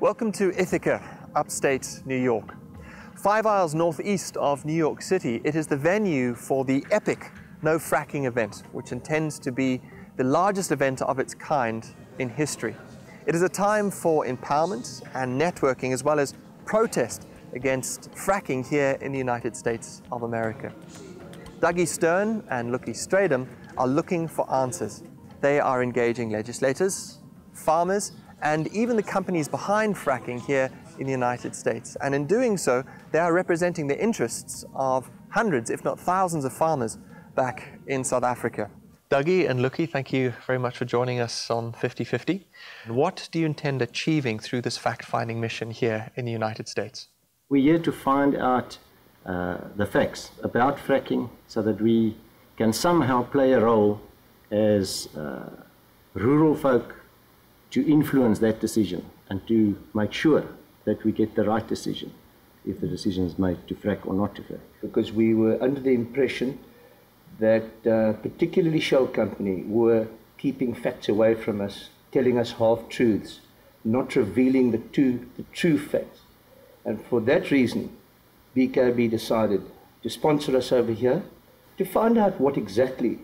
Welcome to Ithaca, upstate New York. 5 miles northeast of New York City, it is the venue for the epic No Fracking event, which intends to be the largest event of its kind in history. It is a time for empowerment and networking, as well as protest against fracking here in the United States of America. Dougie and Lukie Strydom are looking for answers. They are engaging legislators, farmers, and even the companies behind fracking here in the United States. And in doing so, they are representing the interests of hundreds, if not thousands, of farmers back in South Africa. Dougie and Lukie, thank you very much for joining us on 50/50. What do you intend achieving through this fact-finding mission here in the United States? We're here to find out the facts about fracking so that we can somehow play a role as rural folk to influence that decision and to make sure that we get the right decision if the decision is made to frack or not to frack. Because we were under the impression that particularly shale company were keeping facts away from us, telling us half-truths, not revealing the true facts. And for that reason, BKB decided to sponsor us over here to find out what exactly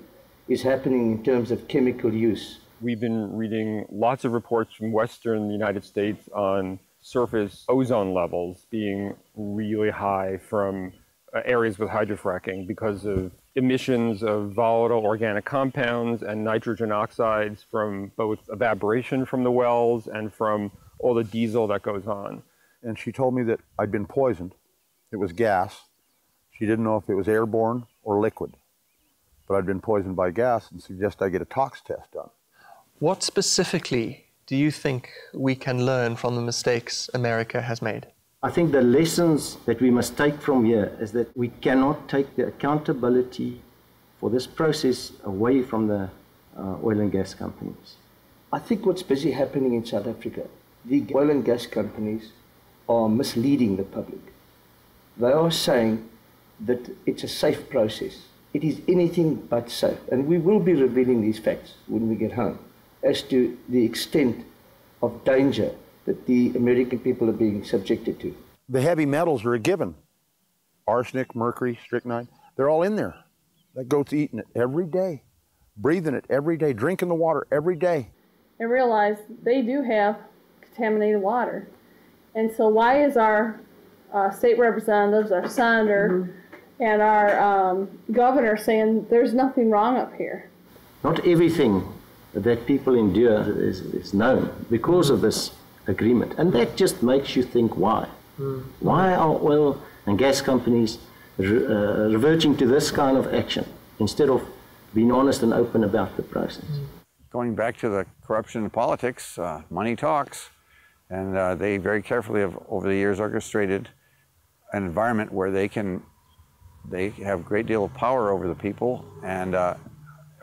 is happening in terms of chemical use. We've been reading lots of reports from Western United States on surface ozone levels being really high from areas with hydrofracking because of emissions of volatile organic compounds and nitrogen oxides from both evaporation from the wells and from all the diesel that goes on. And she told me that I'd been poisoned. It was gas. She didn't know if it was airborne or liquid. But I'd been poisoned by gas and suggested I get a tox test done. What specifically do you think we can learn from the mistakes America has made? I think the lessons that we must take from here is that we cannot take the accountability for this process away from the oil and gas companies. I think what's busy happening in South Africa, the oil and gas companies are misleading the public. They are saying that it's a safe process. It is anything but safe. And we will be revealing these facts when we get home as to the extent of danger that the American people are being subjected to. The heavy metals are a given. Arsenic, mercury, strychnine, they're all in there. That goat's eating it every day, breathing it every day, drinking the water every day. And realize they do have contaminated water. And so why is our state representatives, our senator, and our governor saying there's nothing wrong up here? Not everything that people endure is known because of this agreement. And that just makes you think, why? Why are oil and gas companies reverting to this kind of action instead of being honest and open about the process? Going back to the corruption in politics, money talks. And they very carefully have, over the years, orchestrated an environment where they have a great deal of power over the people and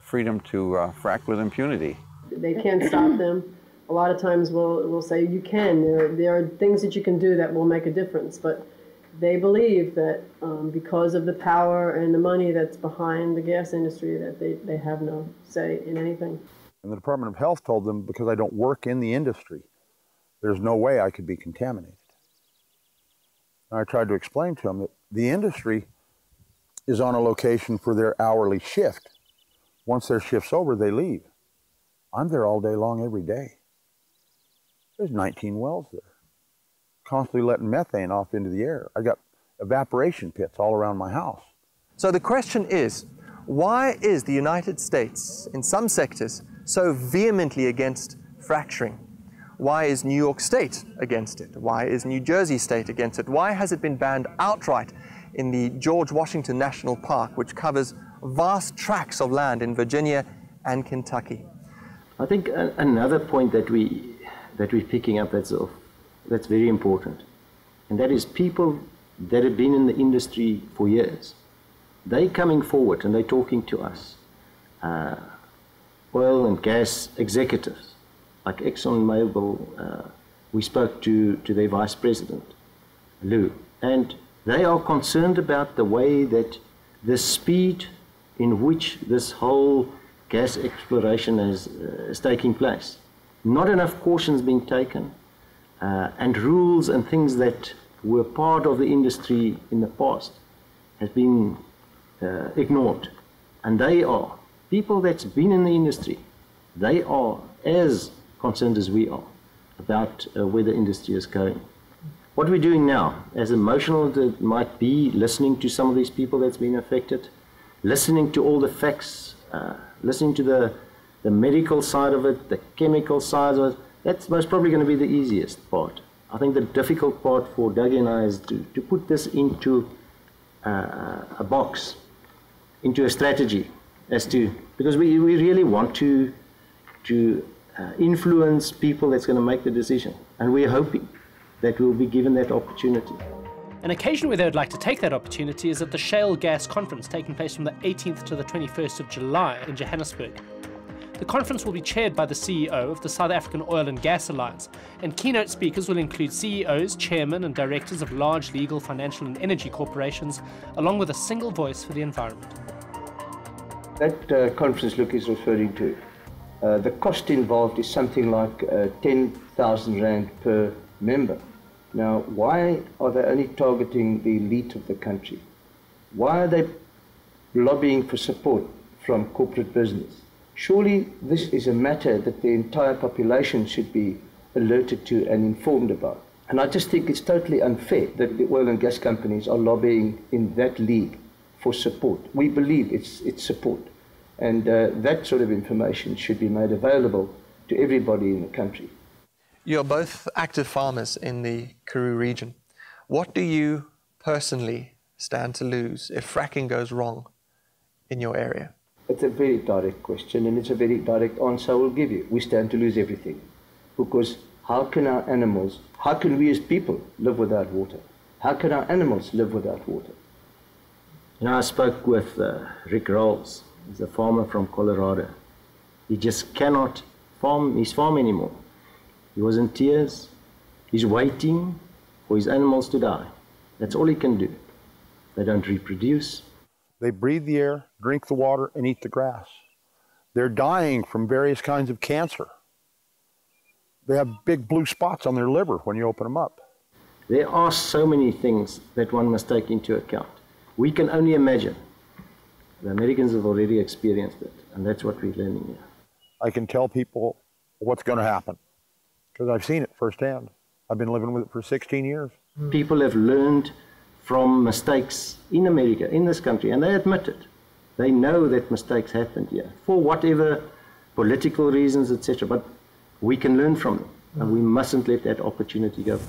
freedom to frack with impunity. They can't stop them. A lot of times we'll say you can. There are things that you can do that will make a difference, but they believe that because of the power and the money that's behind the gas industry that they have no say in anything. And the Department of Health told them, because I don't work in the industry, there's no way I could be contaminated. And I tried to explain to them that the industry is on a location for their hourly shift. Once their shift's over, they leave. I'm there all day long, every day. There's 19 wells there, constantly letting methane off into the air. I got evaporation pits all around my house. So the question is, why is the United States, in some sectors, so vehemently against fracturing? Why is New York State against it? Why is New Jersey State against it? Why has it been banned outright in the George Washington National Park, which covers vast tracts of land in Virginia and Kentucky? I think another point that we're picking up that's very important, and that is people that have been in the industry for years. They're coming forward and they're talking to us, oil and gas executives, like ExxonMobil. We spoke to their vice president, Lou, and they are concerned about the way that the speed in which this whole gas exploration is taking place. Not enough caution's being taken. and rules and things that were part of the industry in the past has been ignored. And they are, people that's been in the industry, they are as concerned as we are about where the industry is going. What we're doing now, as emotional as it might be, listening to some of these people that's been affected, listening to all the facts, listening to the medical side of it, the chemical side of it, that's most probably going to be the easiest part. I think the difficult part for Dougie and I is to put this into a box, into a strategy, as to, because we really want to influence people that's going to make the decision, and we're hoping that we'll be given that opportunity. An occasion where they would like to take that opportunity is at the Shale Gas Conference taking place from the 18th to the 21st of July in Johannesburg. The conference will be chaired by the CEO of the South African Oil and Gas Alliance, and keynote speakers will include CEOs, chairmen and directors of large legal, financial and energy corporations, along with a single voice for the environment. That conference Lukie is referring to, the cost involved is something like 10,000 Rand per member. Now, why are they only targeting the elite of the country? Why are they lobbying for support from corporate business? Surely this is a matter that the entire population should be alerted to and informed about. And I just think it's totally unfair that the oil and gas companies are lobbying in that league for support. We believe it's support. And that sort of information should be made available to everybody in the country. You're both active farmers in the Karoo region. What do you personally stand to lose if fracking goes wrong in your area? It's a very direct question, and it's a very direct answer I will give you. We stand to lose everything. Because how can our animals, how can we as people live without water? How can our animals live without water? You know, I spoke with Rick Rolls. He's a farmer from Colorado. He just cannot farm his farm anymore. He was in tears. He's waiting for his animals to die. That's all he can do. They don't reproduce. They breathe the air, drink the water, and eat the grass. They're dying from various kinds of cancer. They have big blue spots on their liver when you open them up. There are so many things that one must take into account. We can only imagine. The Americans have already experienced it, and that's what we're learning here. I can tell people what's going to happen, because I've seen it firsthand. I've been living with it for 16 years. People have learned from mistakes in America, in this country, and they admit it. They know that mistakes happened here, for whatever political reasons, etc. But we can learn from them, and we mustn't let that opportunity go forward.